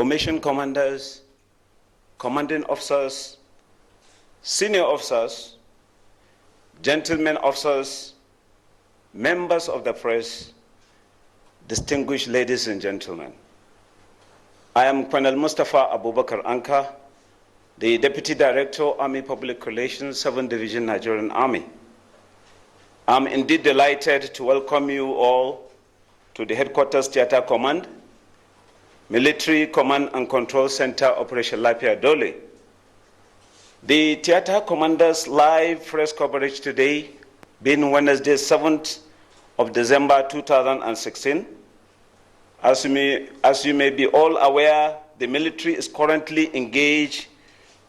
formation commanders, commanding officers, senior officers, gentlemen officers, members of the press, distinguished ladies and gentlemen. I am Colonel Mustafa Abubakar Anka, the Deputy Director, Army Public Relations, 7th Division, Nigerian Army. I'm indeed delighted to welcome you all to the Headquarters Theater Command, Military Command and Control Center, Operation Lafiya Dole. The Theater Commander's live press coverage today, being Wednesday, 7th of December 2016. As you may be all aware, the military is currently engaged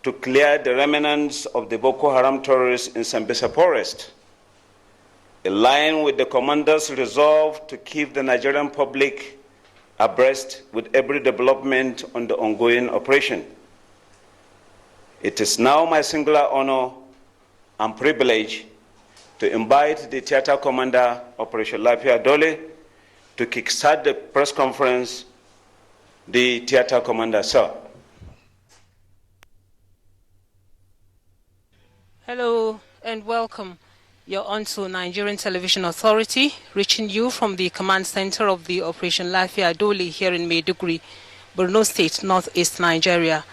to clear the remnants of the Boko Haram terrorists in Sambisa Forest, in line with the commander's resolve to keep the Nigerian public abreast with every development on the ongoing operation. It is now my singular honor and privilege to invite the Theater Commander, Operation Lafiya Dole, to kickstart the press conference. The Theater Commander, sir. Hello and welcome. You're on to Nigerian Television Authority, reaching you from the command center of the Operation Lafiya Dole here in Maiduguri, Borno State, Northeast Nigeria,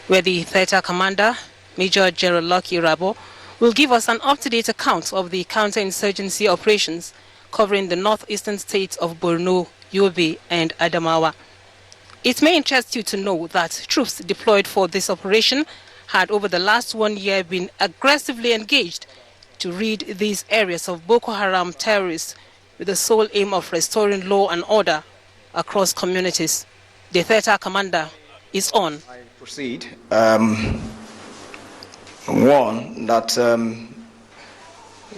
where the Theater Commander, Major General Irabor, will give us an up-to-date account of the counterinsurgency operations covering the northeastern states of Borno, Yobe, and Adamawa. It may interest you to know that troops deployed for this operation had over the last 1 year been aggressively engaged to rid these areas of Boko Haram terrorists with the sole aim of restoring law and order across communities. The Theater Commander is on. I proceed. One, that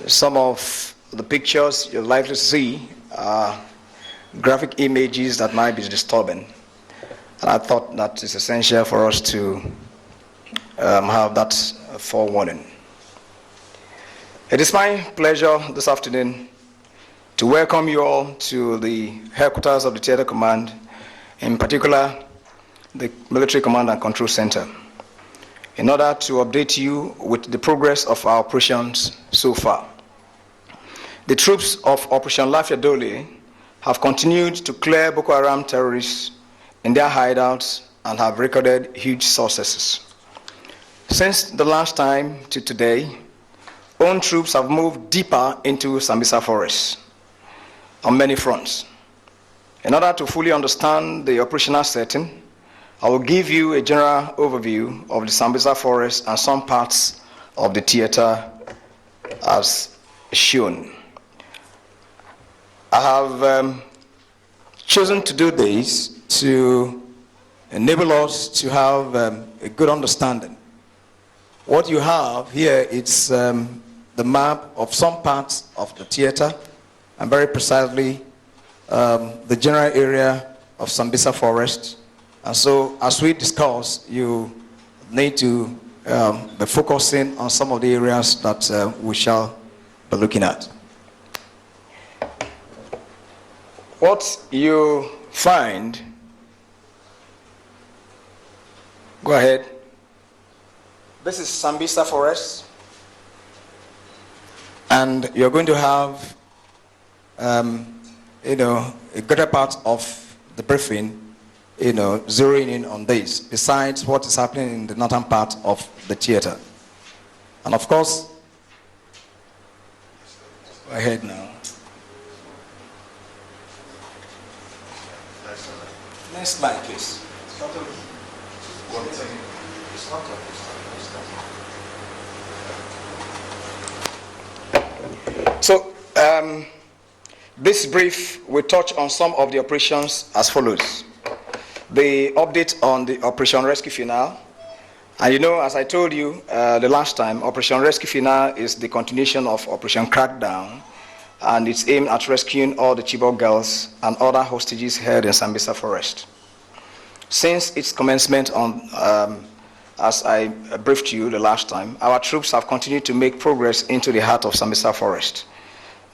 some of the pictures you're likely to see are graphic images that might be disturbing. And I thought that it's essential for us to have that forewarning. It is my pleasure this afternoon to welcome you all to the headquarters of the Theater Command, in particular the Military Command and Control Center, in order to update you with the progress of our operations so far. The troops of Operation Lafiya Dole have continued to clear Boko Haram terrorists in their hideouts and have recorded huge successes. Since the last time to today, own troops have moved deeper into Sambisa Forest on many fronts. In order to fully understand the operational setting, I will give you a general overview of the Sambisa Forest and some parts of the theater as shown. I have chosen to do this to enable us to have a good understanding. What you have here is the map of some parts of the theater, and very precisely the general area of Sambisa Forest. And so as we discuss, you need to be focusing on some of the areas that we shall be looking at. What you find, go ahead. This is Sambisa Forest. And you're going to have, a greater part of the briefing, zeroing in on this, besides what is happening in the northern part of the theater. And of course, go ahead now. Next slide, please. So, this brief will touch on some of the operations as follows. The update on the Operation Rescue Finale. And as I told you the last time, Operation Rescue Finale is the continuation of Operation Crackdown, and it's aimed at rescuing all the Chibok girls and other hostages held in Sambisa Forest. Since its commencement as I briefed you the last time, our troops have continued to make progress into the heart of Sambisa Forest.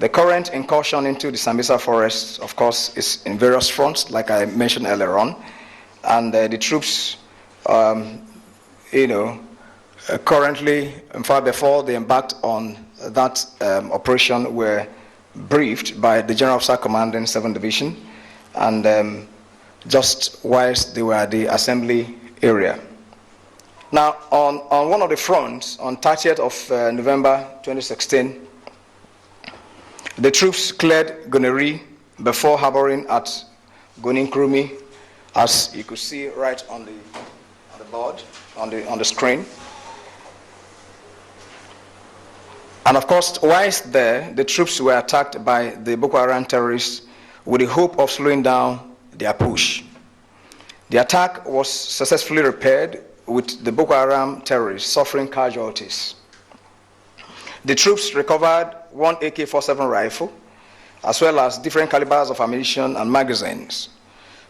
The current incursion into the Sambisa Forest, of course, is in various fronts, like I mentioned earlier on, and the troops, currently, in fact, before they embarked on that operation, were briefed by the General Officer commanding 7th Division, and just whilst they were at the assembly area. Now, on one of the fronts, on 30th of November 2016, the troops cleared Goneri before harboring at Goninkrumi, as you could see right on the board, on the screen. And of course, whilst there, the troops were attacked by the Boko Haram terrorists with the hope of slowing down their push. The attack was successfully repaired, with the Boko Haram terrorists suffering casualties. The troops recovered one AK-47 rifle, as well as different calibers of ammunition and magazines.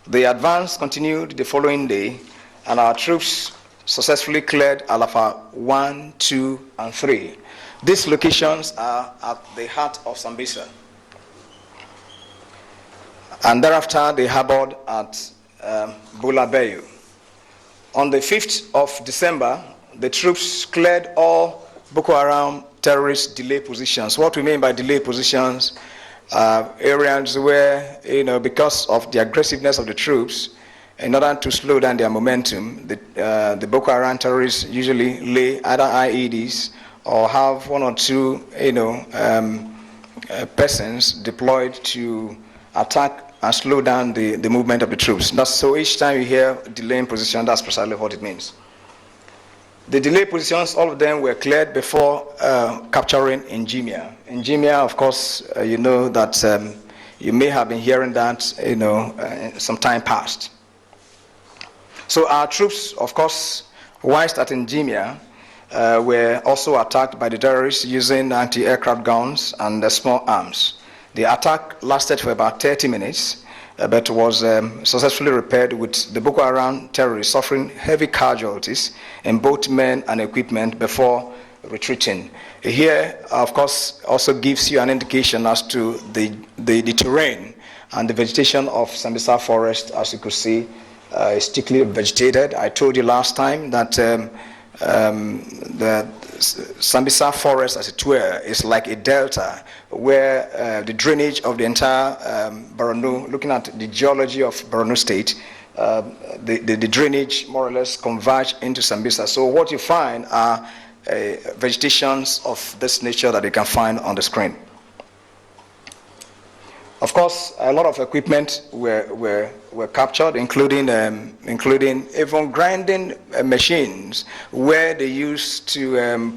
The advance continued the following day, and our troops successfully cleared Alafa 1, 2, and 3. These locations are at the heart of Sambisa. And thereafter, they harbored at Bulabeyu. On the 5th of December, the troops cleared all Boko Haram terrorist delay positions. What we mean by delay positions are areas where, because of the aggressiveness of the troops, in order to slow down their momentum, the Boko Haram terrorists usually lay either IEDs or have one or two, persons deployed to attack and slow down the movement of the troops. So each time you hear delaying position, that's precisely what it means. The delay positions, all of them were cleared before capturing Njimia. Njimia, of course, you know that you may have been hearing that, some time past. So our troops, of course, whilst at Njimia, were also attacked by the terrorists using anti-aircraft guns and small arms. The attack lasted for about 30 minutes, but was successfully repaired, with the Boko Haram terrorists suffering heavy casualties in both men and equipment before retreating. Here, of course, also gives you an indication as to the terrain and the vegetation of Sambisa forest. As you could see, is thickly vegetated. I told you last time that the Sambisa forest, as it were, is like a delta where the drainage of the entire Borno, looking at the geology of Borno state, the drainage more or less converge into Sambisa. So what you find are vegetations of this nature that you can find on the screen. Of course, a lot of equipment were captured, including even grinding machines where they used to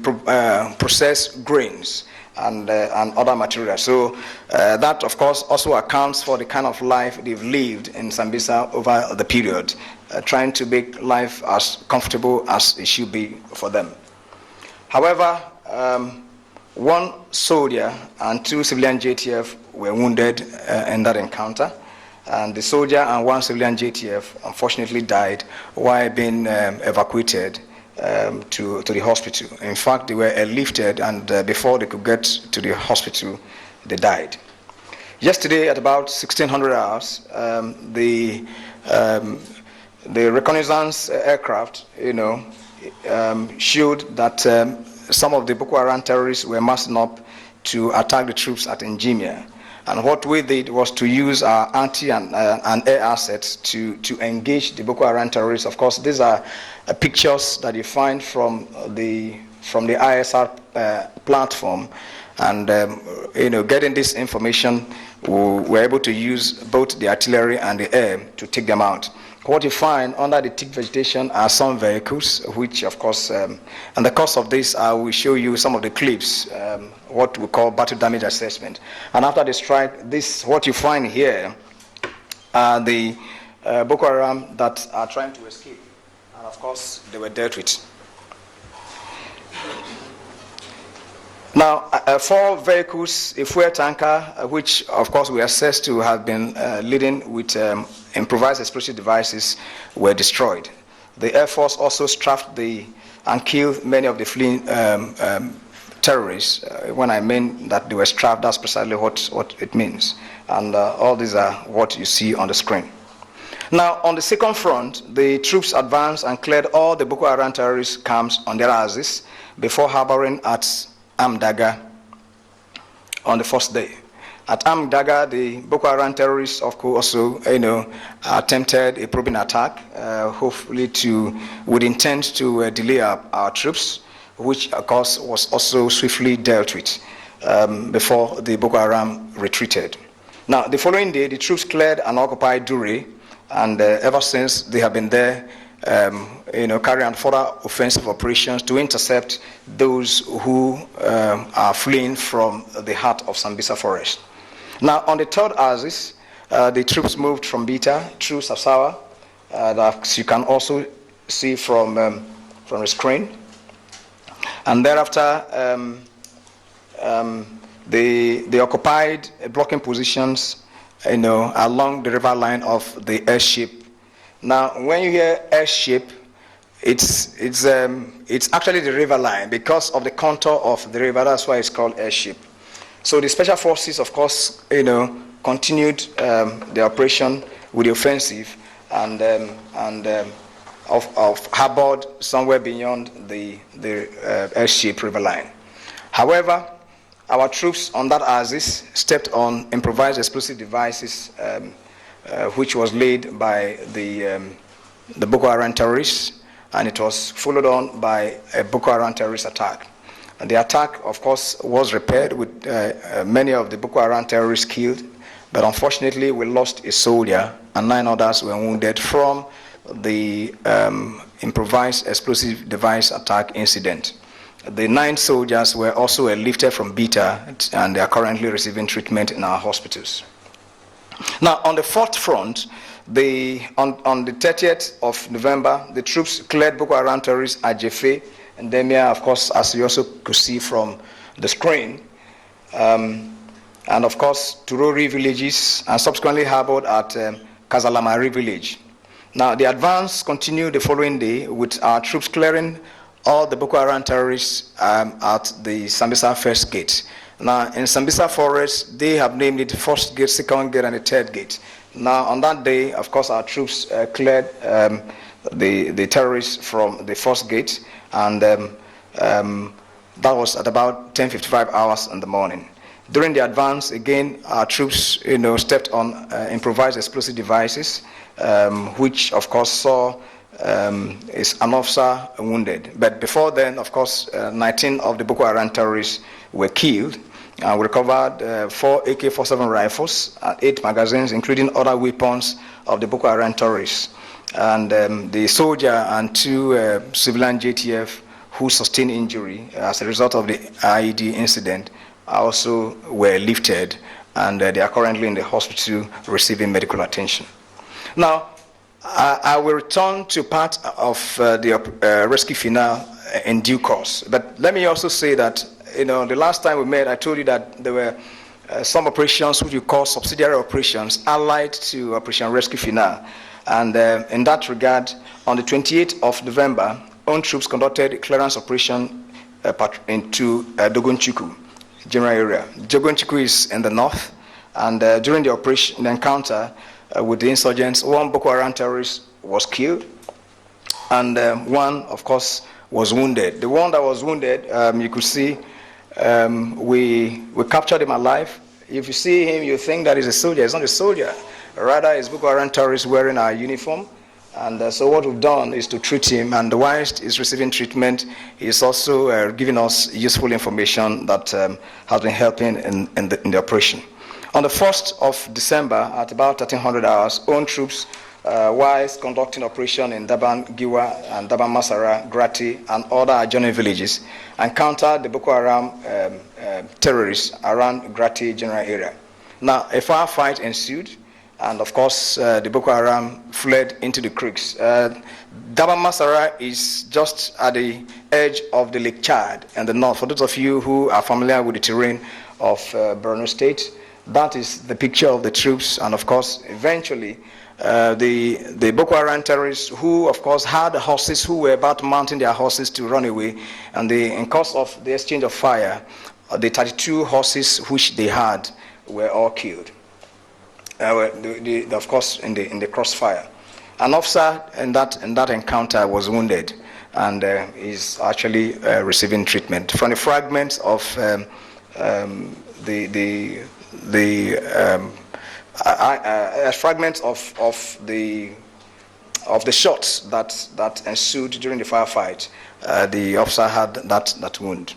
process grains and other materials. So that, of course, also accounts for the kind of life they've lived in Sambisa over the period, trying to make life as comfortable as it should be for them. However, one soldier and 2 civilian JTF were wounded in that encounter, and the soldier and 1 civilian JTF unfortunately died while being evacuated to the hospital. In fact, they were airlifted, and before they could get to the hospital, they died. Yesterday, at about 1600 hours, the reconnaissance aircraft, showed that some of the Boko Haram terrorists were massing up to attack the troops at Njimia. And what we did was to use our anti and air assets to engage the Boko Haram terrorists. Of course, these are pictures that you find from the ISR platform. And getting this information, we were able to use both the artillery and the air to take them out. What you find under the thick vegetation are some vehicles, which, of course, and the course of this, I will show you some of the clips, what we call battle damage assessment. And after the strike, what you find here are the Boko Haram that are trying to escape. And of course, they were dealt with. Now, 4 vehicles, a fuel tanker, which of course we assessed to have been laden with improvised explosive devices, were destroyed. The Air Force also strafed and killed many of the fleeing terrorists. When I mean that they were strafed, that's precisely what it means. And all these are what you see on the screen. Now, on the second front, the troops advanced and cleared all the Boko Haram terrorist camps on their axis before harboring at Amdaga on the first day. At Amdaga, the Boko Haram terrorists, of course, also, attempted a probing attack, hopefully with intent to delay our troops, which, of course, was also swiftly dealt with before the Boko Haram retreated. Now, the following day, the troops cleared and occupied Dole, and ever since they have been there, carrying out further offensive operations to intercept those who are fleeing from the heart of Sambisa forest. Now, on the third axis, the troops moved from Bita through Sasawa, that you can also see from the screen, and thereafter they occupied blocking positions along the river line of the airship. Now, when you hear airship, it's actually the river line because of the contour of the river. That's why it's called airship. So the special forces, of course, continued the operation with the offensive and harbored somewhere beyond the airship river line. However, our troops on that axis stepped on improvised explosive devices, which was laid by the Boko Haram terrorists, and it was followed on by a Boko Haram terrorist attack. And the attack, of course, was repaired with many of the Boko Haram terrorists killed, but unfortunately we lost a soldier and 9 others were wounded from the improvised explosive device attack incident. The 9 soldiers were also airlifted from Bita, and they are currently receiving treatment in our hospitals. Now, on the fourth front, on the 30th of November, the troops cleared Boko Haram terrorists at Jefe and Demia, of course, as you also could see from the screen, and of course, Turori villages, and subsequently harbored at Kazalamari village. Now, the advance continued the following day with our troops clearing all the Boko Haram terrorists at the Sambisa first gate. Now, in Sambisa forest, they have named it first gate, second gate, and the third gate. Now, on that day, of course, our troops cleared the terrorists from the first gate, and that was at about 10:55 hours in the morning. During the advance, again, our troops, stepped on improvised explosive devices, which, of course, saw is an officer wounded. But before then, of course, 19 of the Boko Haram terrorists were killed. We recovered 4 AK-47 rifles and 8 magazines, including other weapons of the Boko Haram terrorists. And the soldier and 2 civilian JTF who sustained injury as a result of the IED incident also were lifted, and they are currently in the hospital receiving medical attention. Now, I will return to part of the rescue finale in due course. But let me also say that, the last time we met, I told you that there were some operations which we call subsidiary operations allied to Operation Rescue Finale. And in that regard, on the 28th of November, own troops conducted a clearance operation into Dogonchiku general area. Dogonchiku is in the north, and during the operation, the encounter with the insurgents, 1 Boko Haram terrorist was killed, and 1, of course, was wounded. The one that was wounded, you could see, we captured him alive. If you see him, you think that he's a soldier. He's not a soldier. Rather, it's Boko Haram terrorists wearing our uniform. And so what we've done is to treat him, and whilst he's receiving treatment, he's also giving us useful information that has been helping in the operation. On the 1st of December, at about 1300 hours, own troops, whilst conducting operation in Daban Giwa and Daban Masara, Grati, and other adjoining villages, encountered the Boko Haram terrorists around Grati general area. Now, a firefight ensued, and of course, the Boko Haram fled into the creeks. Daban Masara is just at the edge of the Lake Chad in the north. For those of you who are familiar with the terrain of Borno State, that is the picture of the troops, and of course, eventually, the Boko Haram terrorists, who of course had horses, who were about mounting their horses to run away, and in course of the exchange of fire, the 32 horses which they had were all killed. Of course, in the crossfire. An officer in that encounter was wounded and is actually receiving treatment. From the fragments of fragments of the shots that ensued during the firefight, the officer had that wound.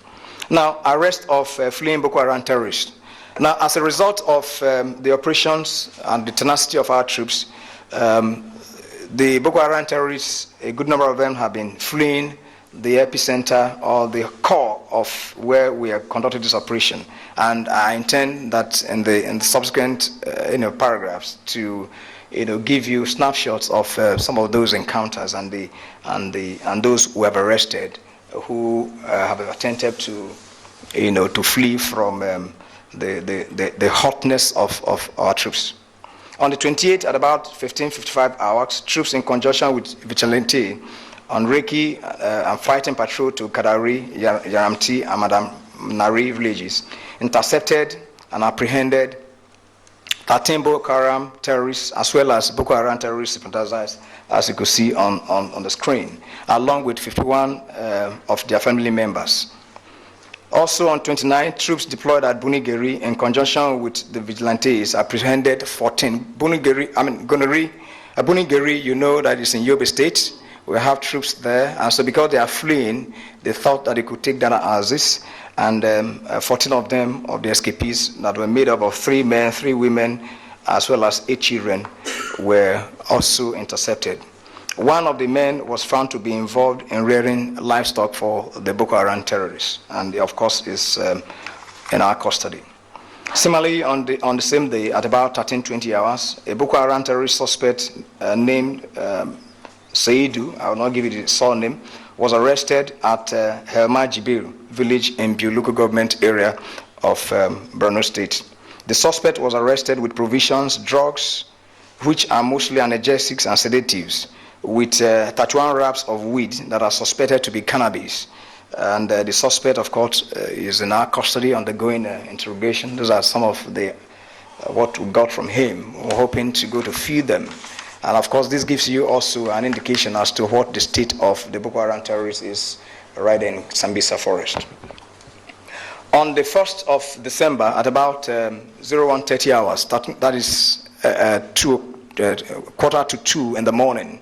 Now, arrest of fleeing Boko Haram terrorists. Now, as a result of the operations and the tenacity of our troops, the Boko Haram terrorists, a good number of them have been fleeing the epicenter or the core of where we have conducted this operation. And I intend that in the subsequent paragraphs to give you snapshots of some of those encounters and those who have arrested, who have attempted to flee from the hotness of our troops. On the 28th, at about 15:55 hours, troops in conjunction with vigilante on Reki and fighting patrol to Kadari, Yaramti, and Madam Nari villages intercepted and apprehended 13 Boko Haram terrorists as well as Boko Haram terrorist sympathizers, as you could see on the screen, along with 51 of their family members. Also on 29, troops deployed at Bunigeri in conjunction with the vigilantes apprehended 14. Bunigeri, you know that is in Yobe State. We have troops there, and so because they are fleeing, they thought that they could take that as this, and 14 of them, of the escapees that were made up of 3 men, 3 women, as well as 8 children, were also intercepted. One of the men was found to be involved in rearing livestock for the Boko Haram terrorists, and of course is in our custody. Similarly, on the same day, at about 13:20 hours, a Boko Haram terrorist suspect named Seidu, I will not give you the surname, was arrested at Helma Jibiru village in Biu local government area of Borno State. The suspect was arrested with provisions, drugs, which are mostly analgesics and sedatives, with 31 wraps of weed that are suspected to be cannabis. And the suspect, of course, is in our custody undergoing interrogation. Those are some of the what we got from him. We're hoping to go to feed them. And of course, this gives you also an indication as to what the state of the Boko Haram terrorists is right in Sambisa forest. On the 1st of December, at about 01:30 hours, that is 1:45 in the morning,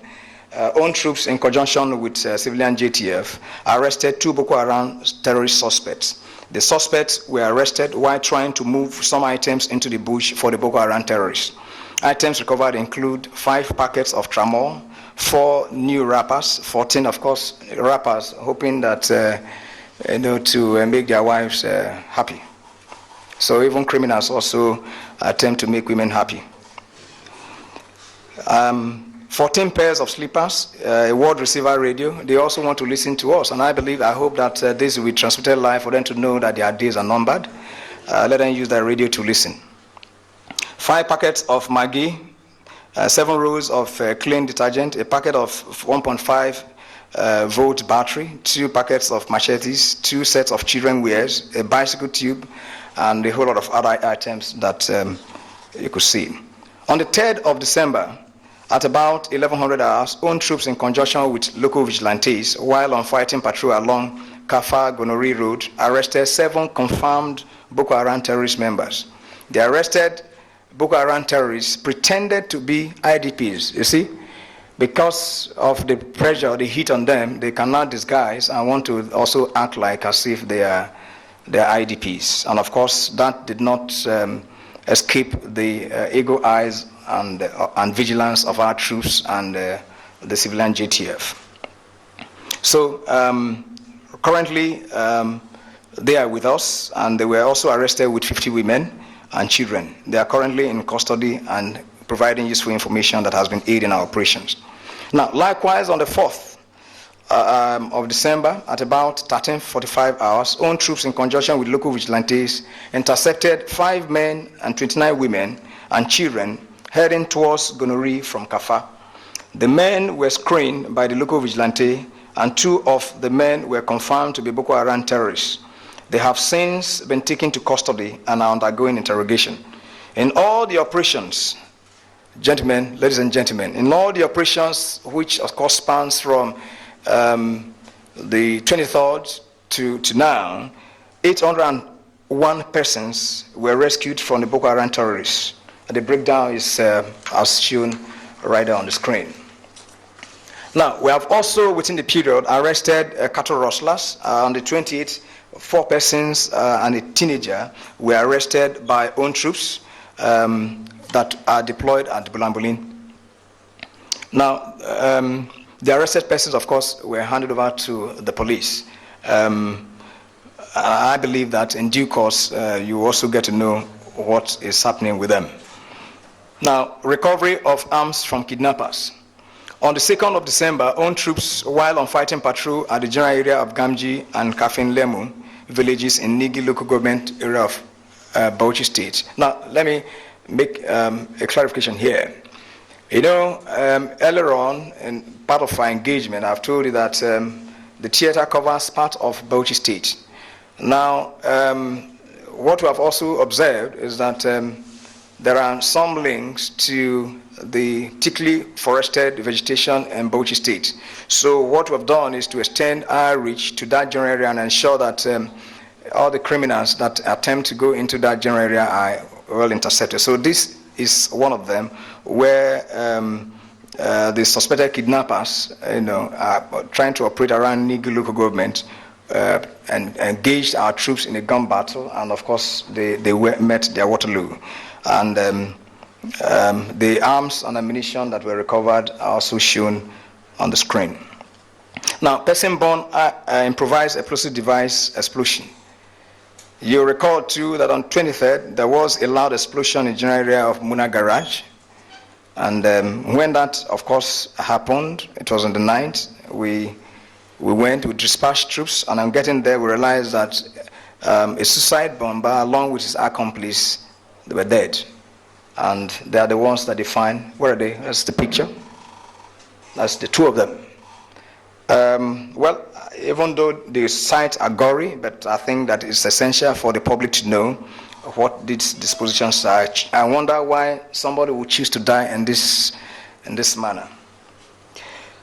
own troops in conjunction with civilian JTF arrested 2 Boko Haram terrorist suspects. The suspects were arrested while trying to move some items into the bush for the Boko Haram terrorists. Items recovered include 5 packets of tramol, 4 new wrappers, 14, of course, wrappers, hoping that to make their wives happy. So even criminals also attempt to make women happy. 14 pairs of slippers, a word receiver radio. They also want to listen to us, and I hope that this will be transmitted live for them to know that their days are numbered. Let them use their radio to listen. 5 packets of Maggi, 7 rolls of clean detergent, a packet of 1.5 volt battery, 2 packets of machetes, 2 sets of children wears, a bicycle tube, and a whole lot of other items that you could see. On the 3rd of December, at about 1100 hours, own troops in conjunction with local vigilantes, while on fighting patrol along Kafa Gonori Road, arrested 7 confirmed Boko Haram terrorist members. The arrested Boko Haram terrorists pretended to be IDPs, you see. Because of the pressure, the heat on them, they cannot disguise and want to also act like as if they are IDPs. And of course, that did not escape the eagle eyes and vigilance of our troops and the civilian JTF. So currently, they are with us, and they were also arrested with 50 women and children. They are currently in custody and providing useful information that has been aiding in our operations. Now, likewise, on the 4th of December, at about 13:45 hours, own troops in conjunction with local vigilantes intercepted 5 men and 29 women and children heading towards Gonori from Kafa. The men were screened by the local vigilante, and 2 of the men were confirmed to be Boko Haram terrorists. They have since been taken to custody and are undergoing interrogation. In all the operations, gentlemen, ladies and gentlemen, in all the operations, which of course spans from the 23rd to now, 801 persons were rescued from the Boko Haram terrorists. The breakdown is as shown right there on the screen. Now, we have also, within the period, arrested cattle rustlers. On the 28th, 4 persons and a teenager were arrested by own troops that are deployed at Bulambulin. Now, the arrested persons, of course, were handed over to the police. I believe that in due course, you also get to know what is happening with them. Now, recovery of arms from kidnappers. On the 2nd of December, own troops, while on fighting patrol at the general area of Gamji and Kafin Lemu villages in Nigi local government area of Bauchi State. Now, let me make a clarification here. You know, earlier on, in part of our engagement, I've told you that the theater covers part of Bauchi State. Now, what we have also observed is that there are some links to the thickly forested vegetation in Bauchi State. So what we've done is to extend our reach to that general area and ensure that all the criminals that attempt to go into that general area are well intercepted. So this is one of them where the suspected kidnappers, are trying to operate around Nigi local government and engaged our troops in a gun battle, and of course they met their Waterloo. And the arms and ammunition that were recovered are also shown on the screen. Now, person-born improvised explosive device explosion. You recall too that on 23rd there was a loud explosion in the general area of Muna Garage, and when that, of course, happened, it was on the 9th. We dispatched troops, and on getting there, we realized that a suicide bomber, along with his accomplice, they were dead. And they are the ones that they find. Where are they? That's the picture. That's the 2 of them. Well, even though the sites are gory, but I think that it's essential for the public to know what these dispositions are. I wonder why somebody would choose to die in this manner.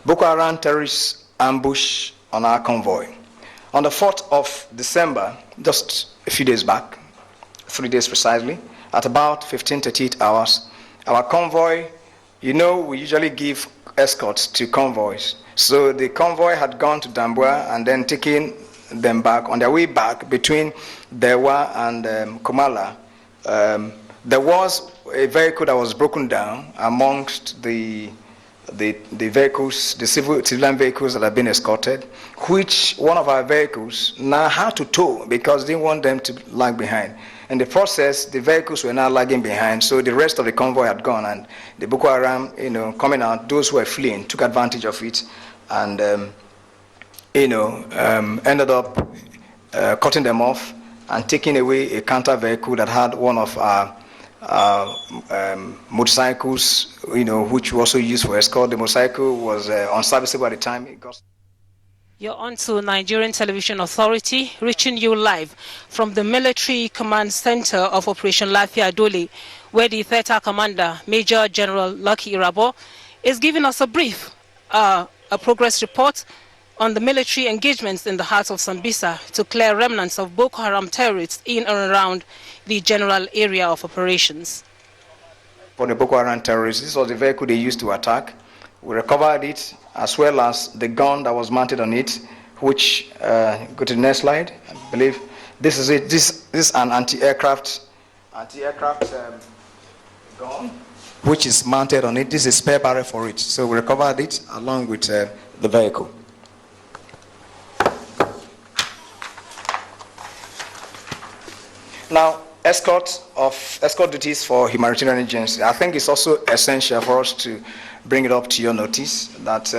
Boko Haram terrorists ambush on our convoy. On the 4th of December, just a few days back, 3 days precisely, at about 15:38 hours, our convoy, we usually give escorts to convoys. So the convoy had gone to Dambua and then taking them back. On their way back between Dewa and Komala, there was a vehicle that was broken down amongst the vehicles, the civilian vehicles that have been escorted, which one of our vehicles now had to tow because they didn't want them to lag behind. In the process, the vehicles were now lagging behind, so the rest of the convoy had gone, and the Boko Haram, coming out, those who were fleeing took advantage of it, and ended up cutting them off and taking away a counter vehicle that had one of our motorcycles, which we also used for escort. The motorcycle was unserviceable at the time. You're on to Nigerian Television Authority, reaching you live from the Military Command Center of Operation Lafiya Dole, where the Theater Commander, Major General Lucky Irabor, is giving us a brief, a progress report on the military engagements in the heart of Sambisa to clear remnants of Boko Haram terrorists in and around the general area of operations. For the Boko Haram terrorists, this was the vehicle they used to attack. We recovered it, as well as the gun that was mounted on it, which, go to the next slide, I believe. This is it. This is an anti-aircraft gun, which is mounted on it. This is a spare barrel for it. So we recovered it along with the vehicle. Now, escort duties for humanitarian agencies. I think it's also essential for us to bring it up to your notice that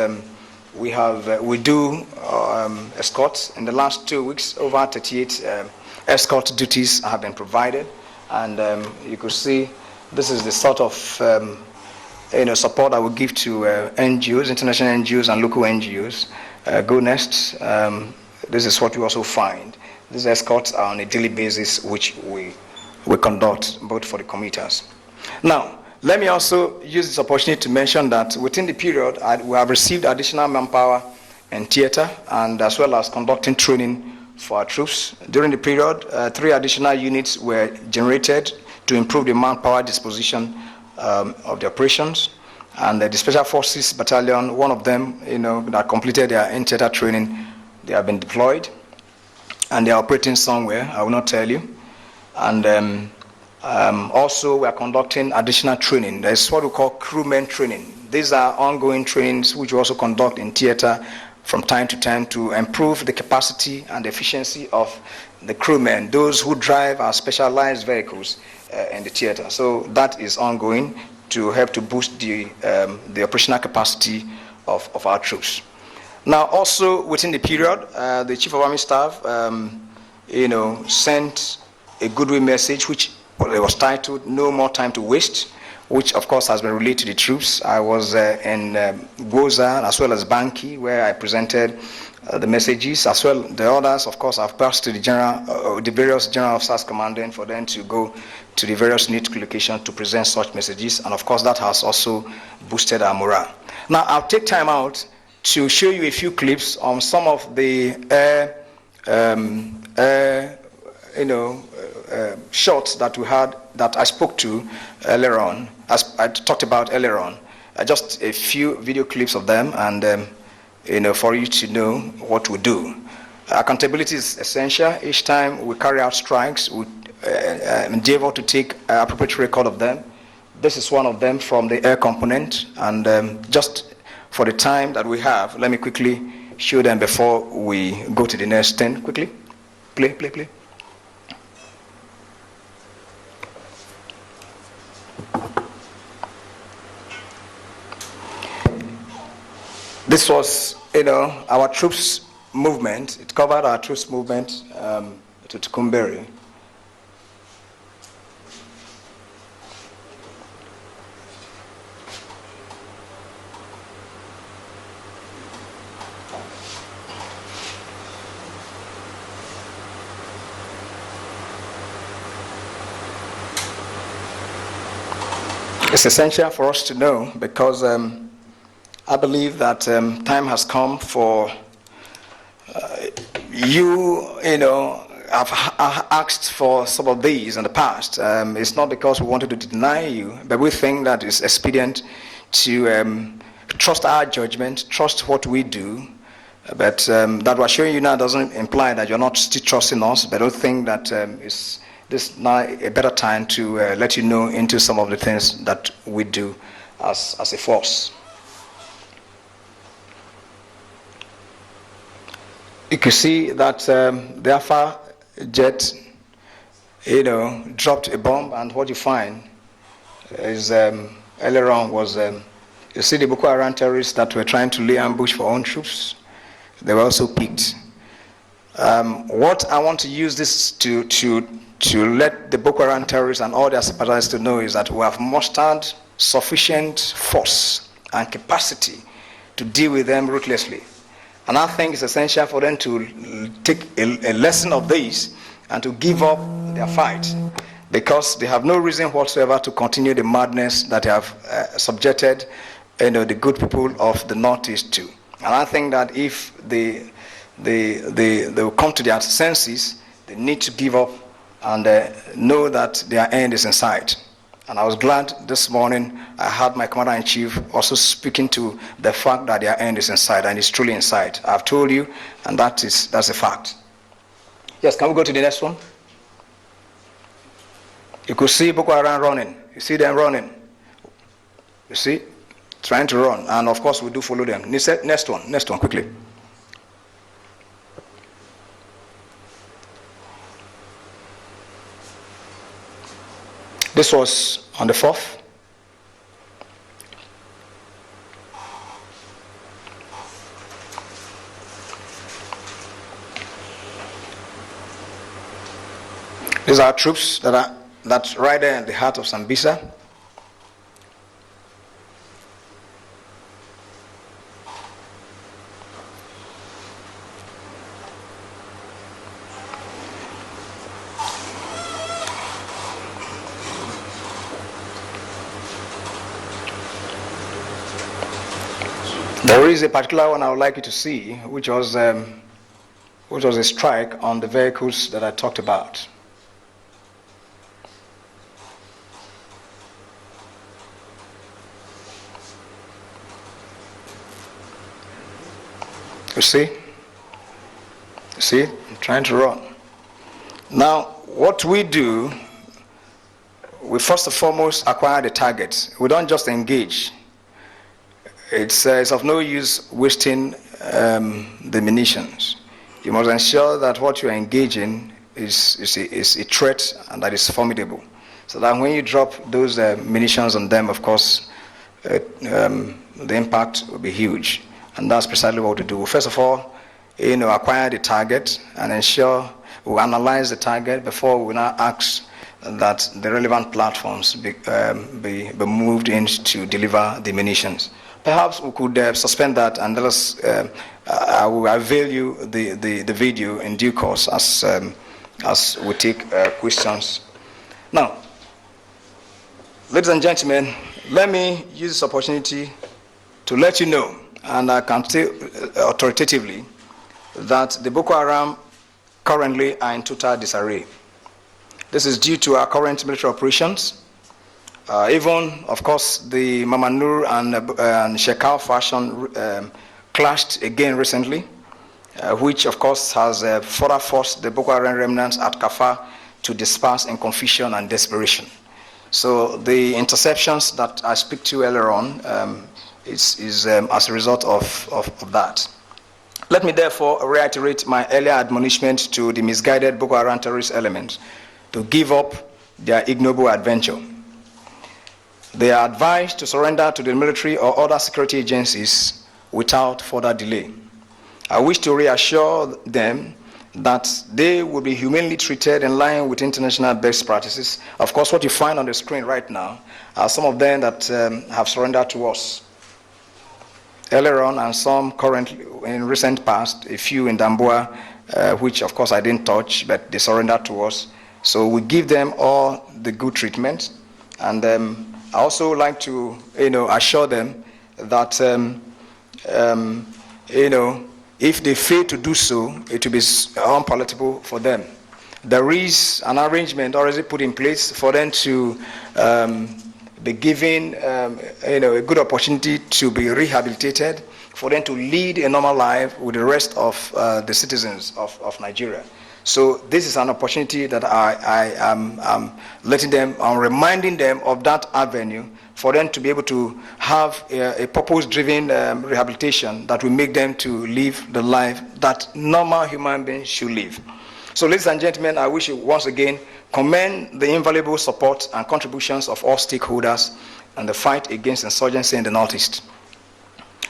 we do escorts. In the last 2 weeks, over 38 escort duties have been provided, and you could see this is the sort of support that we give to NGOs, international NGOs, and local NGOs. Go next. This is what we also find. These escorts are on a daily basis, which we conduct both for the commuters. Now, Let me also use this opportunity to mention that within the period, we have received additional manpower in theater and as well as conducting training for our troops. During the period, 3 additional units were generated to improve the manpower disposition of the operations. And the Special Forces Battalion, one of them, that completed their in-theater training, they have been deployed. And they are operating somewhere, I will not tell you. And also, we are conducting additional training. There's what we call crewmen training. These are ongoing trainings which we also conduct in theater from time to time to improve the capacity and efficiency of the crewmen, those who drive our specialized vehicles in the theater. So that is ongoing to help to boost the operational capacity of our troops. Now, also within the period, the Chief of Army Staff, sent a goodwill message which was titled "No More Time to Waste," which of course has been relayed to the troops. I was in Goza as well as Banki, where I presented the messages, as well the others. Of course, I've passed to the various general officers commanding for them to go to the various need locations to present such messages, and of course that has also boosted our morale. Now, I'll take time out to show you a few clips on some of the shots that we had, that I spoke to earlier on, as I talked about earlier on. Just a few video clips of them, and for you to know what we do. Accountability is essential. Each time we carry out strikes, we endeavor to take appropriate record of them. This is one of them from the air component, and just for the time that we have, let me quickly show them before we go to the next thing. Quickly, play. This was, our troops movement. It covered our troops movement to Tukumberi. It's essential for us to know because I believe that time has come for I've asked for some of these in the past. It's not because we wanted to deny you, but we think that it's expedient to trust our judgment, trust what we do. But that we're showing you now doesn't imply that you're not still trusting us, but I think that it's this now a better time to let you know into some of the things that we do as a force. You can see that the Alpha jet, dropped a bomb, and what you find is earlier on was you see the Boko Haram terrorists that were trying to lay ambush for own troops. They were also picked. What I want to use this to let the Boko Haram terrorists and all their sympathizers to know is that we have mustered sufficient force and capacity to deal with them ruthlessly. And I think it's essential for them to take a lesson of this and to give up their fight, because they have no reason whatsoever to continue the madness that they have subjected the good people of the Northeast to. And I think that if they will come to their senses, they need to give up and know that their end is in sight. And I was glad this morning I had my Commander-in-Chief also speaking to the fact that their end is in sight, and it's truly in sight. I've told you, and that's a fact. Yes, can we go to the next one? You could see Boko Haram running. You see them running. You see? Trying to run. And of course we do follow them. Next one quickly. This was on the 4th. These are troops that's right there in the heart of Sambisa. There is a particular one I would like you to see, which was a strike on the vehicles that I talked about. You see? I'm trying to run. Now, what we do, we first and foremost acquire the targets. We don't just engage. It's of no use wasting the munitions. You must ensure that what you are engaging is a threat and that is formidable. So that when you drop those munitions on them, of course, the impact will be huge. And that's precisely what we do. First of all, acquire the target and ensure we analyze the target before we now ask that the relevant platforms be moved in to deliver the munitions. Perhaps we could suspend that and let us, I will avail you the video in due course as we take questions. Now, ladies and gentlemen, let me use this opportunity to let you know, and I can say authoritatively, that the Boko Haram currently are in total disarray. This is due to our current military operations. Even, of course, the Mamanur and Shekau faction clashed again recently, which, of course, has further forced the Boko Haram remnants at Kafar to disperse in confusion and desperation. So the interceptions that I speak to earlier on is as a result of that. Let me therefore reiterate my earlier admonishment to the misguided Boko Haram terrorist elements to give up their ignoble adventure. They are advised to surrender to the military or other security agencies without further delay. I wish to reassure them that they will be humanely treated in line with international best practices. Of course, what you find on the screen right now are some of them that have surrendered to us earlier on, and some currently in recent past, a few in Damboa, which of course I didn't touch, but they surrendered to us. So we give them all the good treatment, and I also like to assure them that if they fail to do so, it will be unpalatable for them. There is an arrangement already put in place for them to be given a good opportunity to be rehabilitated, for them to lead a normal life with the rest of the citizens of Nigeria. So this is an opportunity that I am letting them, I'm reminding them of that avenue for them to be able to have a purpose-driven rehabilitation that will make them to live the life that normal human beings should live. So ladies and gentlemen, I wish to once again commend the invaluable support and contributions of all stakeholders in the fight against insurgency in the Northeast.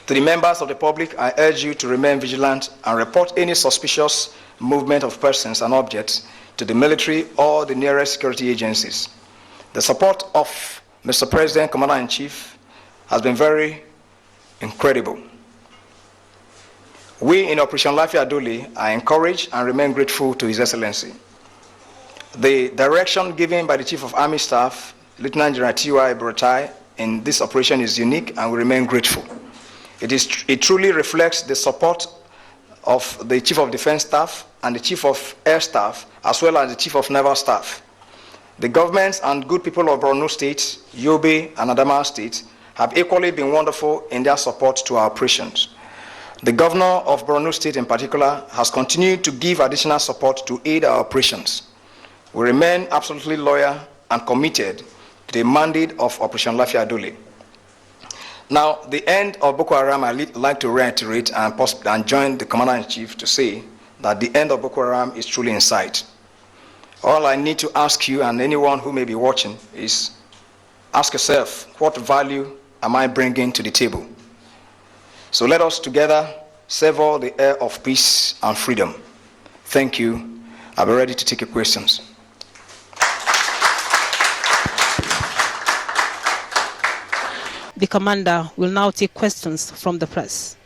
To the members of the public, I urge you to remain vigilant and report any suspicious movement of persons and objects to the military or the nearest security agencies. The support of Mr. President, Commander-in-Chief, has been very incredible. We in Operation Lafiya Dole are encouraged and remain grateful to His Excellency. The direction given by the Chief of Army Staff, Lieutenant General T.Y. Buratai, in this operation is unique, and we remain grateful. It truly reflects the support of the Chief of Defense Staff and the Chief of Air Staff, as well as the Chief of Naval Staff. The governments and good people of Borno State, Yobe, and Adamawa State have equally been wonderful in their support to our operations. The Governor of Borno State in particular has continued to give additional support to aid our operations. We remain absolutely loyal and committed to the mandate of Operation Lafiya Dole. Now, the end of Boko Haram, I'd like to reiterate and join the Commander-in-Chief to say that the end of Boko Haram is truly in sight. All I need to ask you and anyone who may be watching is ask yourself, what value am I bringing to the table? So let us together savor the air of peace and freedom. Thank you. I'll be ready to take your questions. The commander will now take questions from the press.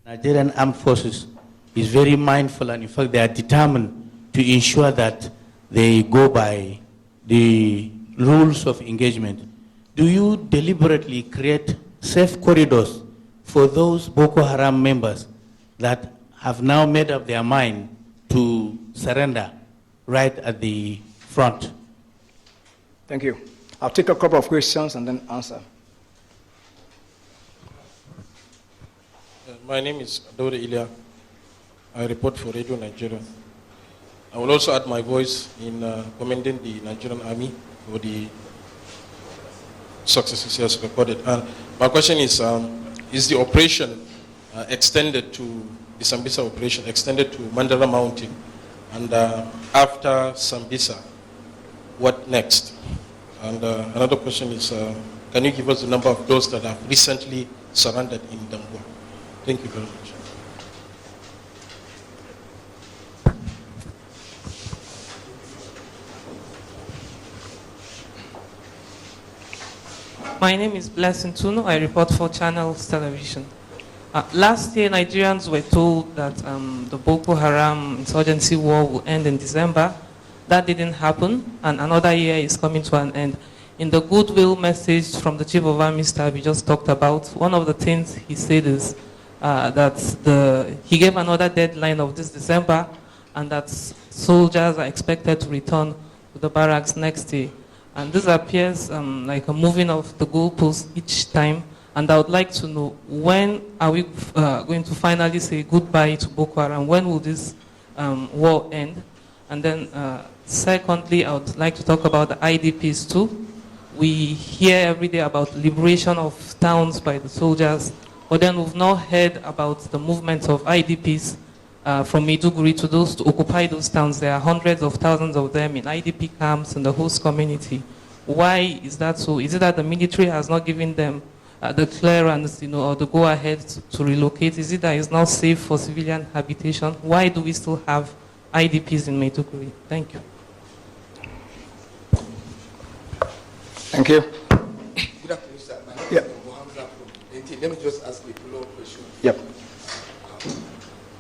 Nigerian Armed Forces is very mindful, and in fact they are determined to ensure that they go by the rules of engagement. Do you deliberately create safe corridors for those Boko Haram members that have now made up their mind to surrender right at the front? Thank you. I'll take a couple of questions and then answer. My name is Dole. I report for Radio Nigeria. I will also add my voice in commending the Nigerian Army for the successes he has recorded. And my question is the operation extended to, the Sambisa operation extended to Mandara Mountain? And after Sambisa, what next? And another question is, can you give us the number of those that have recently surrendered in Damboa? Thank you very much. My name is Blessing Tunu. I report for Channels Television. Last year, Nigerians were told that the Boko Haram insurgency war will end in December. That didn't happen, and another year is coming to an end. In the goodwill message from the Chief of Army Staff we just talked about, one of the things he said is that he gave another deadline of this December, and that soldiers are expected to return to the barracks next year. And this appears like a moving of the goalposts each time. And I would like to know, when are we going to finally say goodbye to Boko Haram? When will this war end? And then secondly, I would like to talk about the IDPs too. We hear every day about liberation of towns by the soldiers, but then we've not heard about the movement of IDPs from Maiduguri to those to occupy those towns. There are hundreds of thousands of them in IDP camps in the host community. Why is that so? Is it that the military has not given them the clearance, or the go-ahead to relocate? Is it that it's not safe for civilian habitation? Why do we still have IDPs in Maiduguri? Thank you. Thank you. Good afternoon, sir. My name is Mohammed from. Let me just ask a follow-up question. Yep.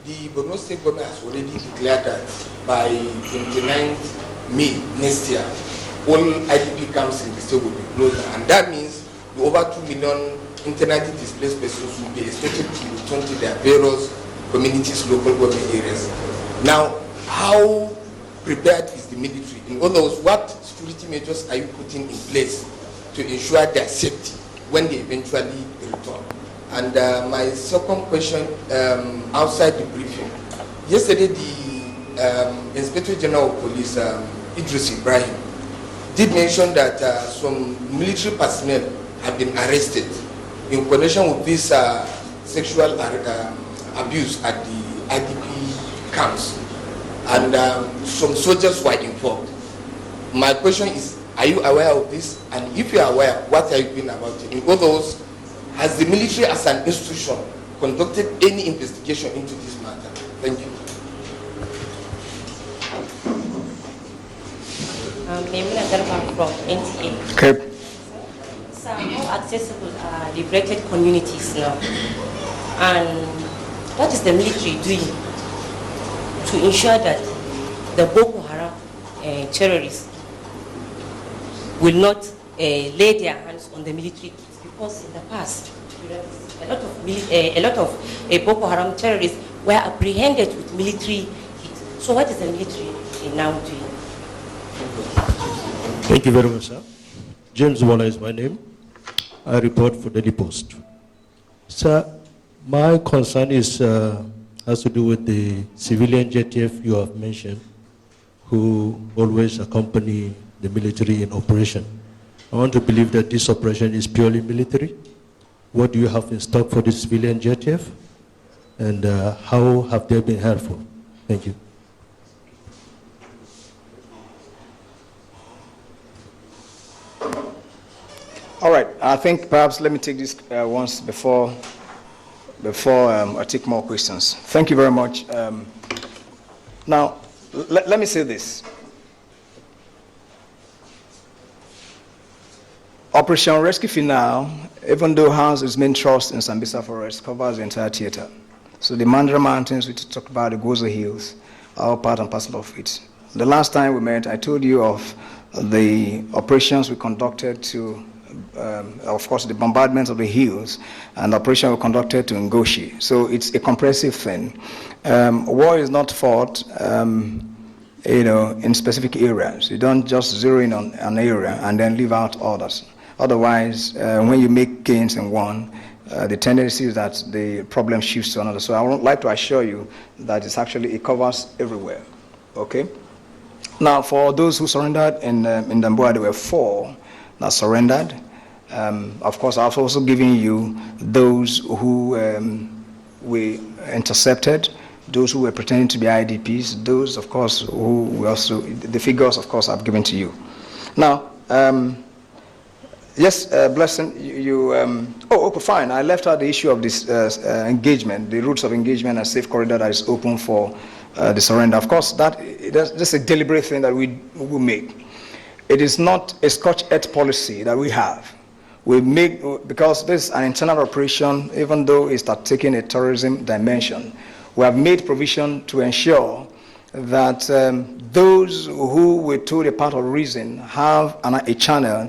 The Borno State government has already declared that by 29th May next year, all IDP camps in the state will be closed, and that means the over 2 million internally displaced persons will be expected to return to their various communities, local government areas. Now, how prepared is the military? In other words, what security measures are you putting in place to ensure their safety when they eventually return? And my second question, outside the briefing, yesterday the Inspector General of Police, Idris Ibrahim, did mention that some military personnel have been arrested in connection with this sexual abuse at the IDP camps, and some soldiers were involved. My question is, are you aware of this? And if you are aware, what are you doing about it? In other words, has the military as an institution conducted any investigation into this matter? Thank you. Memuna Garba from NTA. Okay. So how accessible are liberated communities now? And what is the military doing to ensure that the Boko Haram terrorists will not lay their hands on the military? Because in the past, a lot of Boko Haram terrorists were apprehended with military hits. So what is the military now doing? Thank you very much, sir. James Waller is my name. I report for Daily Post. Sir, my concern is has to do with the civilian JTF you have mentioned, who always accompany the military in operation. I want to believe that this operation is purely military. What do you have in stock for the civilian JTF? And how have they been helpful? Thank you. All right. I think perhaps let me take this once before I take more questions. Thank you very much. Now, let me say this. Operation Rescue Finale, even though has its main thrust in Sambisa Forest, covers the entire theater. So the Mandara Mountains, which talked about the Gozo Hills, are all part and parcel of it. The last time we met, I told you of the operations we conducted to of course, the bombardment of the hills, and the operation was conducted to Ngoshi. So it's a comprehensive thing. War is not fought, in specific areas. You don't just zero in on an area and then leave out others. Otherwise, when you make gains in one, the tendency is that the problem shifts to another. So I would like to assure you that it covers everywhere. Okay? Now, for those who surrendered in Damboa, there were 4 that surrendered. Of course, I've also given you those who we intercepted, those who were pretending to be IDPs, those, of course, who we also, the figures, of course, I've given to you. Now, yes, Blessing, okay, fine. I left out the issue of this engagement, the routes of engagement and safe corridor that is open for the surrender. Of course, that's a deliberate thing that we will make. It is not a scorched-earth policy that we have. We make, because this is an internal operation, even though it's not taking a terrorism dimension, we have made provision to ensure that those who were told a part of reason have a channel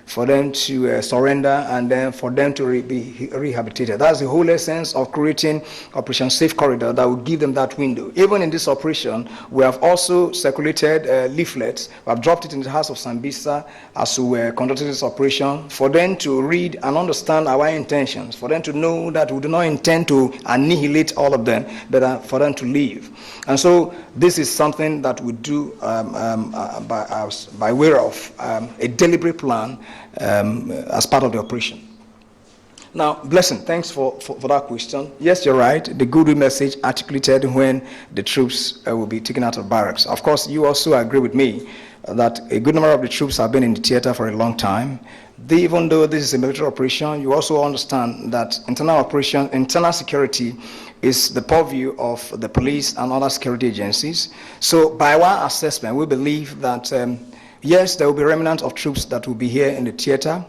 for them to surrender and then for them to be rehabilitated. That's the whole essence of creating Operation Safe Corridor that will give them that window. Even in this operation, we have also circulated leaflets. We have dropped it in the house of Sambisa as we were conducting this operation for them to read and understand our intentions, for them to know that we do not intend to annihilate all of them, but for them to leave. And so this is something that we do by way of a deliberate plan as part of the operation. Now, Blessing, thanks for that question. Yes, you're right. The goodwill message articulated when the troops will be taken out of barracks. Of course, you also agree with me that a good number of the troops have been in the theater for a long time. Even though this is a military operation, you also understand that internal security is the purview of the police and other security agencies. So by our assessment, we believe that yes, there will be remnants of troops that will be here in the theater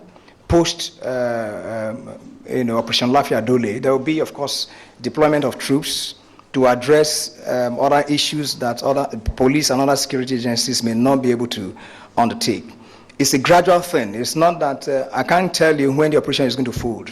post Operation Lafiya Dole. There will be, of course, deployment of troops to address other issues that other police and other security agencies may not be able to undertake. It's a gradual thing. It's not that I can't tell you when the operation is going to fold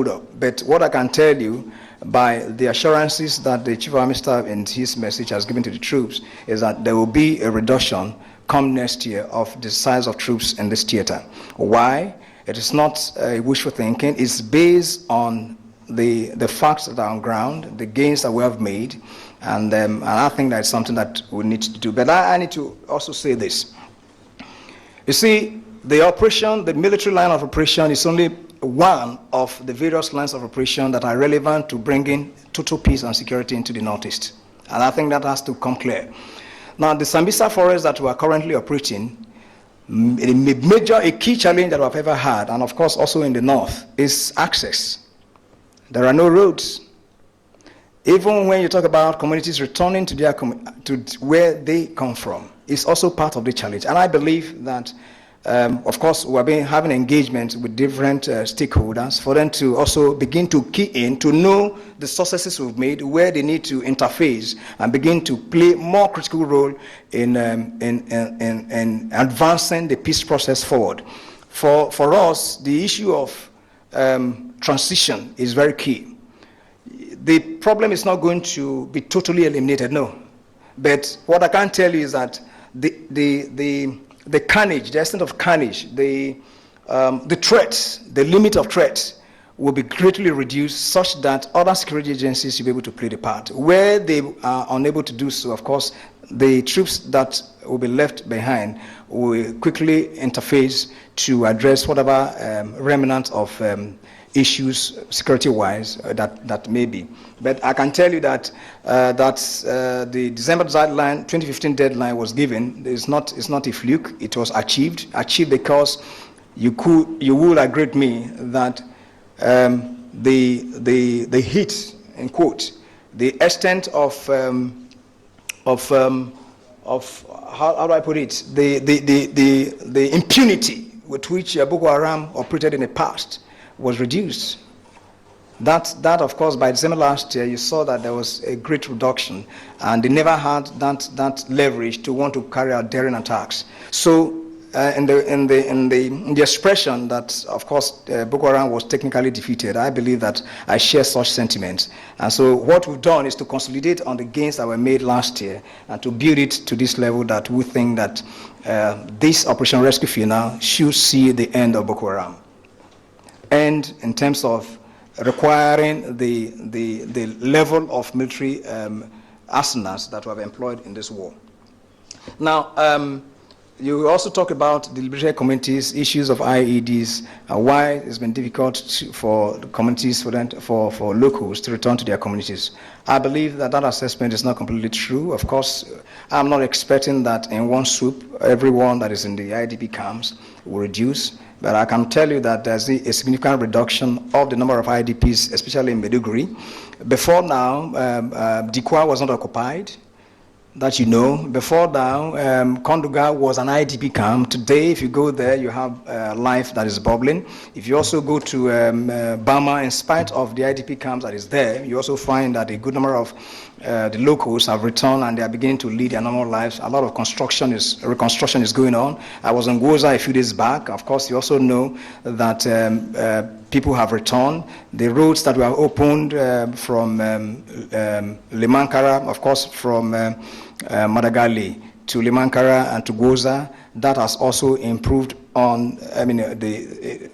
up. But what I can tell you by the assurances that the Chief of Army Staff in his message has given to the troops is that there will be a reduction come next year of the size of troops in this theater. Why? It is not wishful thinking. It's based on the facts that are on ground, the gains that we have made, and I think that's something that we need to do. But I need to also say this. You see, the military line of operation is only one of the various lines of operation that are relevant to bringing total peace and security into the Northeast. And I think that has to come clear. Now, the Sambisa forest that we are currently operating, a key challenge that we've ever had, and of course also in the North, is access. There are no roads. Even when you talk about communities returning to where they come from, it's also part of the challenge. And I believe that, of course, we've been having engagement with different stakeholders for them to also begin to key in, to know the successes we've made, where they need to interface and begin to play more critical role in advancing the peace process forward. For us, the issue of transition is very key. The problem is not going to be totally eliminated, no. But what I can tell you is that the carnage, the extent of carnage, the threats, the limit of threats will be greatly reduced such that other security agencies will be able to play the part. Where they are unable to do so, of course, the troops that will be left behind will quickly interface to address whatever remnant of issues security-wise that may be. But I can tell you that the December deadline, 2015 deadline was given. It's not a fluke. It was achieved because you will agree with me that the hit, in quote, the extent of how do I put it, the impunity with which Boko Haram operated in the past was reduced. That of course, by December last year, you saw that there was a great reduction, and they never had that leverage to want to carry out daring attacks. So in the expression that, of course, Boko Haram was technically defeated. I believe that I share such sentiments. And so what we've done is to consolidate on the gains that were made last year and to build it to this level that we think that this Operation Rescue Final should see the end of Boko Haram. And in terms of requiring the level of military arsenals that we have employed in this war. Now, you also talk about the liberated communities, issues of IEDs, why it's been difficult for the communities, for locals to return to their communities. I believe that assessment is not completely true. Of course, I'm not expecting that in one swoop, everyone that is in the IDP camps will reduce, but I can tell you that there's a significant reduction of the number of IDPs, especially in Maiduguri. Before now, Dikwa was not occupied. That you know. Before now, Konduga was an IDP camp. Today, if you go there, you have life that is bubbling. If you also go to Bama, in spite of the IDP camps that is there, you also find that a good number of the locals have returned and they are beginning to lead their normal lives. A lot of reconstruction is going on. I was in Goza a few days back. Of course, you also know that people have returned. The roads that were opened from Limankara, of course, from Madagali to Limankara and to Goza, that has also improved on, the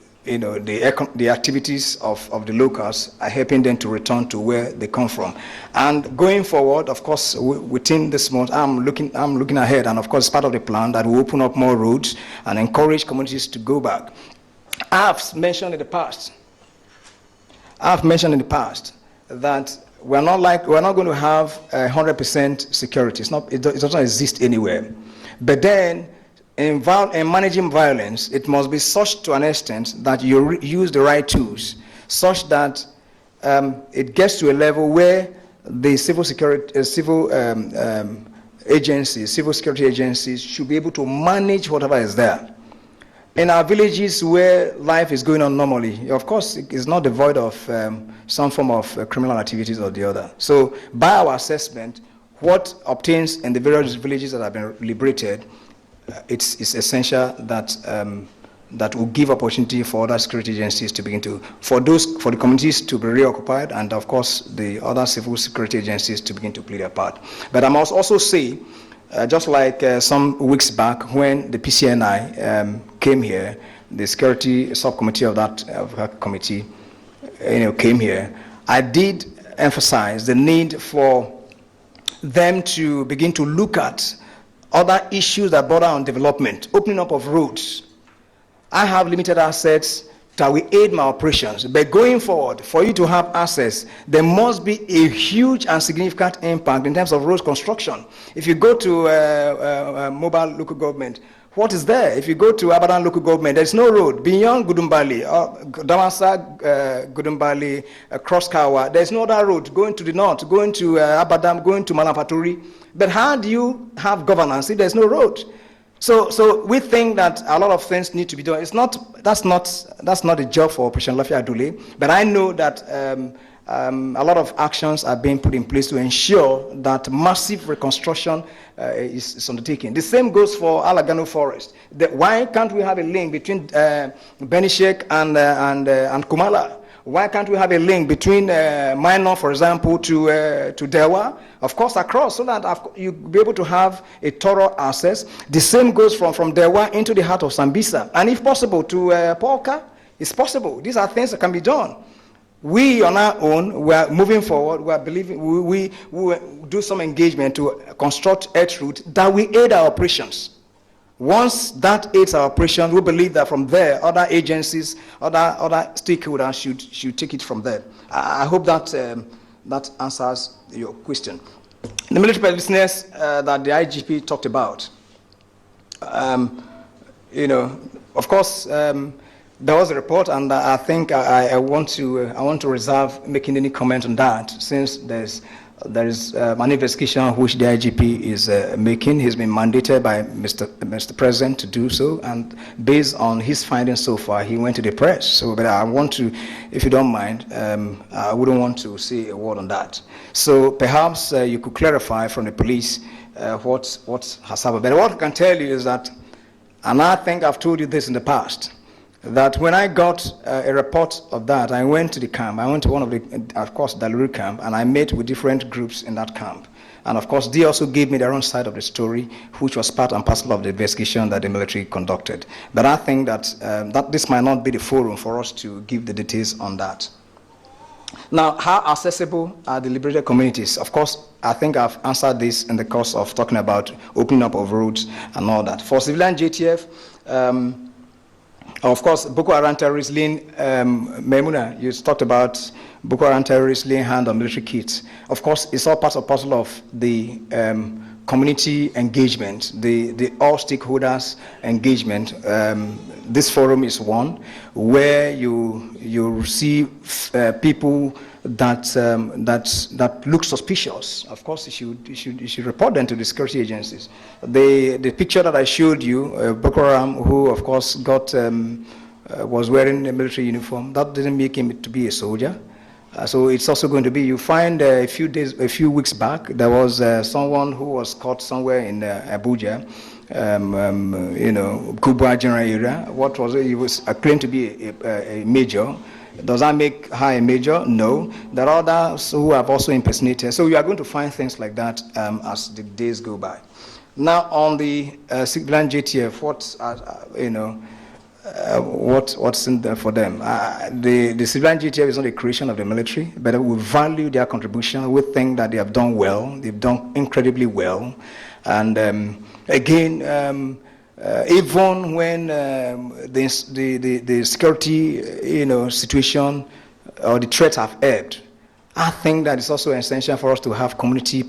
activities of the locals are helping them to return to where they come from. And going forward, of course, within this month, I'm looking ahead, and of course, part of the plan that will open up more roads and encourage communities to go back. I've mentioned in the past that we're not going to have 100% security. It doesn't exist anywhere. But then, in managing violence, it must be such to an extent that you use the right tools, such that it gets to a level where the civil security agencies should be able to manage whatever is there. In our villages where life is going on normally, of course, it's not devoid of some form of criminal activities or the other. So by our assessment, what obtains in the various villages that have been liberated, it's essential that that will give opportunity for other security agencies to begin to, for the communities to be reoccupied, and of course the other civil security agencies to begin to play their part. But I must also say, just like some weeks back when the PCNI came here, the security subcommittee of that committee, came here, I did emphasize the need for them to begin to look at other issues that border on development, opening up of roads. I have limited assets that will aid my operations, but going forward, for you to have access, there must be a huge and significant impact in terms of road construction. If you go to Mobile local government, what is there? If you go to Abadan local government, there's no road beyond Gudumbali, Damasa, Gudumbali, Crosskawa. There's no other road going to the north, going to Abadam, going to Malapaturi. But how do you have governance if there's no road? So we think that a lot of things need to be done. That's not a job for Operation Lafiya Dole, but I know that a lot of actions are being put in place to ensure that massive reconstruction is undertaken. The same goes for Alagano Forest. Why can't we have a link between Benishek and Kumala? Why can't we have a link between Minor, for example, to Dewa? Of course, across, so that you'll be able to have a thorough access. The same goes from Dewa into the heart of Sambisa. And if possible, to Polka, it's possible. These are things that can be done. We, on our own, we are moving forward. We are believing we will do some engagement to construct earth route that will aid our operations. Once that aids our operations, we believe that from there, other agencies, other stakeholders should take it from there. I hope that that answers your question. The military business that the IGP talked about, of course, there was a report, and I think I want to reserve making any comment on that, since there is an investigation which the IGP is making. He's been mandated by Mr. President to do so, and based on his findings so far, he went to the press. So, but I want to, if you don't mind, I wouldn't want to say a word on that. So perhaps you could clarify from the police what has happened. But what I can tell you is that And I think I've told you this in the past, that when I got a report of that, I went to the camp. I went to one of the, of course, Dole camp, and I met with different groups in that camp. And of course, they also gave me their own side of the story, which was part and parcel of the investigation that the military conducted. But I think that, that this might not be the forum for us to give the details on that. Now, how accessible are the liberated communities? Of course, I think I've answered this in the course of talking about opening up of roads and all that. For civilian JTF, of course, Boko Haram terrorists laying, Memuna, you talked about Boko Haram terrorists laying hand on military kits. Of course, it's all part and parcel of the community engagement, the all stakeholders engagement. This forum is one where you see people that look suspicious. Of course, you should report them to the security agencies. The picture that I showed you, Boko Haram, who of course got was wearing a military uniform, that didn't make him to be a soldier. So it's also going to be, you find a few weeks back, there was someone who was caught somewhere in Abuja, you know, Kubwa general area. What was it? He was claimed to be a major. Does that make her a major? No. There are others who have also impersonated. So you are going to find things like that as the days go by. Now on the civilian JTF, what you know, what's in there for them? The civilian JTF is not a creation of the military, but we value their contribution. We think that they have done well. They've done incredibly well, and again, even when the security, you know, situation or the threats have ebbed, I think that it's also essential for us to have community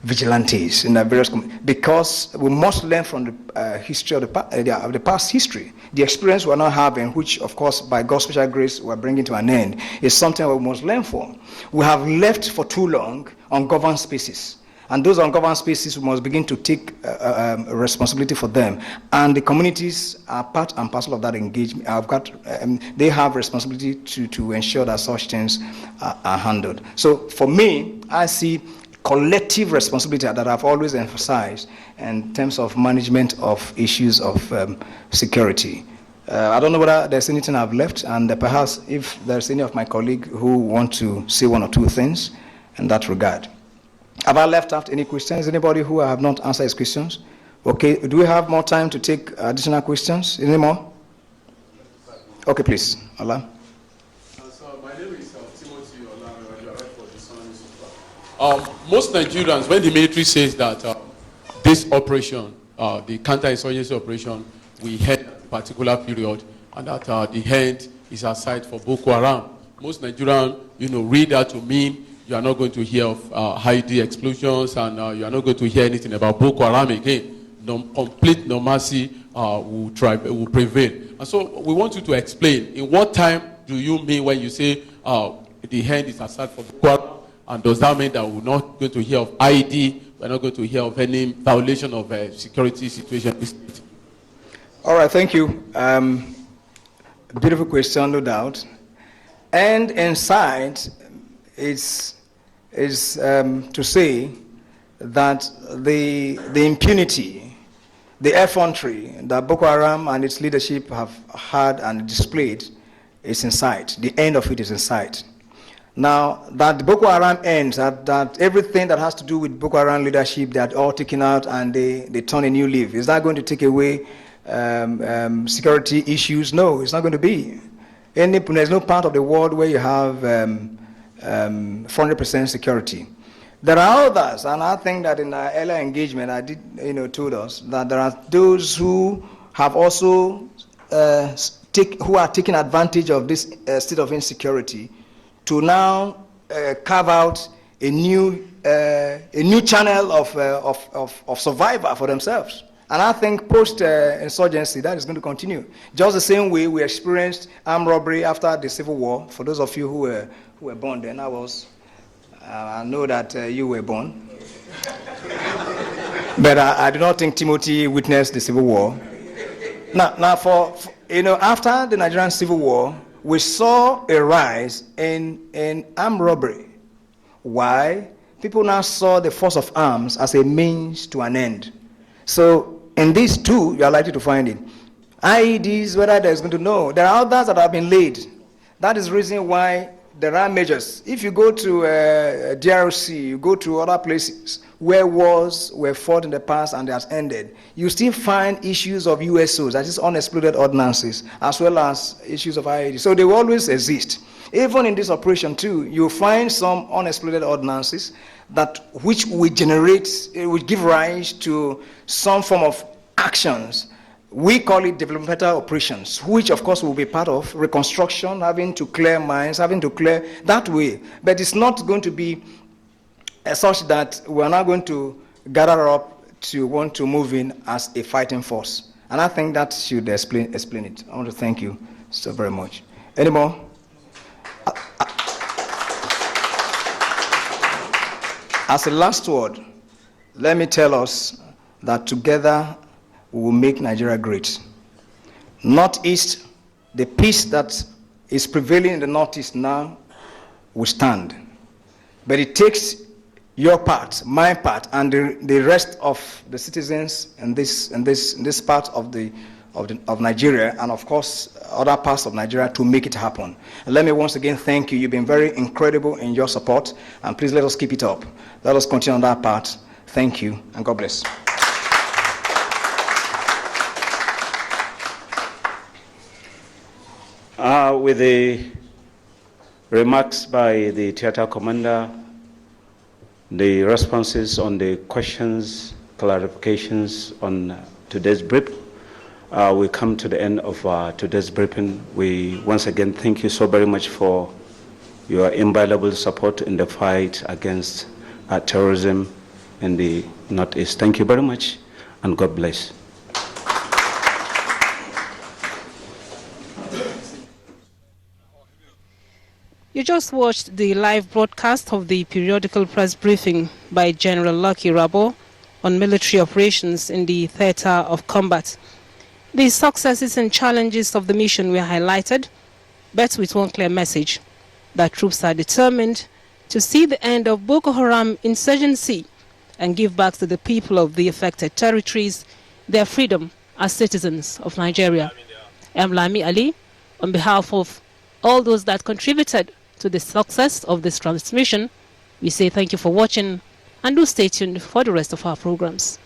vigilantes in the various because we must learn from the history of the past history. The experience we're now having, which of course by God's special grace we're bringing to an end, is something we must learn from. We have left for too long ungoverned spaces. And those ungoverned spaces, we must begin to take responsibility for them. And the communities are part and parcel of that engagement. They have responsibility to ensure that such things are handled. So for me, I see collective responsibility that I've always emphasized in terms of management of issues of security. I don't know whether there's anything I've left, and perhaps if there's any of my colleagues who want to say one or two things in that regard. Have I left out any questions? Anybody who I have not answered his questions? Okay, do we have more time to take additional questions? Any more? Okay, please. Allah. So my name is Timothy Ola. You are right for this. Most Nigerians, when the military says that this operation, the counter-insurgency operation, we had a particular period, and that the hand is aside for Boko Haram, most Nigerians, read that to mean you are not going to hear of Haiti explosions, and you are not going to hear anything about Boko Haram again. Complete normalcy will prevail. And so we want you to explain, in what time do you mean when you say the hand is aside for Boko Haram? And does that mean that we're not going to hear of ID, we're not going to hear of any violation of security situation? All right, thank you. Beautiful question, no doubt. And inside is to say that the impunity, the effrontery that Boko Haram and its leadership have had and displayed is in sight. The end of it is in sight. Now, that the Boko Haram ends, that everything that has to do with Boko Haram leadership, they are all taken out and they turn a new leaf. Is that going to take away security issues? No, it's not going to be. There's no part of the world where you have 400% security. There are others, and I think that in our earlier engagement, I did, told us that there are those who have also who are taking advantage of this state of insecurity to now carve out a new channel of survival for themselves. And I think post-insurgency, that is going to continue. Just the same way we experienced armed robbery after the Civil War. For those of you who were born then, I know that you were born. But I do not think Timothy witnessed the Civil War. Now after the Nigerian Civil War, we saw a rise in armed robbery. Why? People now saw the force of arms as a means to an end. So in these two, you are likely to find it. IEDs, whether there's going to know. There are others that have been laid. That is the reason why there are measures. If you go to DRC, you go to other places where wars were fought in the past and they has ended, you still find issues of USOs, that is unexploded ordnances, as well as issues of IEDs. So they will always exist. Even in this operation too, you find some unexploded ordnances which will give rise to some form of actions. We call it developmental operations, which of course will be part of reconstruction, having to clear mines, having to clear that way. But it's not going to be such that we're not going to gather up to want to move in as a fighting force. And I think that should explain it. I want to thank you so very much. Any more? As a last word, let me tell us that together we will make Nigeria great. Northeast, the peace that is prevailing in the Northeast now will stand. But it takes your part, my part, and the rest of the citizens in this part of Nigeria, and of course other parts of Nigeria, to make it happen. And let me once again thank you. You've been very incredible in your support, and please let us keep it up. Let us continue on that part. Thank you, and God bless. With the remarks by the theater commander, the responses on the questions, clarifications on today's brief, we come to the end of today's briefing. We once again thank you so very much for your invaluable support in the fight against terrorism in the Northeast. Thank you very much, and God bless. You just watched the live broadcast of the periodical press briefing by General Irabor on military operations in the theater of combat. The successes and challenges of the mission were highlighted, but with one clear message, that troops are determined to see the end of Boko Haram insurgency and give back to the people of the affected territories their freedom as citizens of Nigeria. I'm Lami Ali, on behalf of all those that contributed to the success of this transmission, we say thank you for watching, and do stay tuned for the rest of our programs.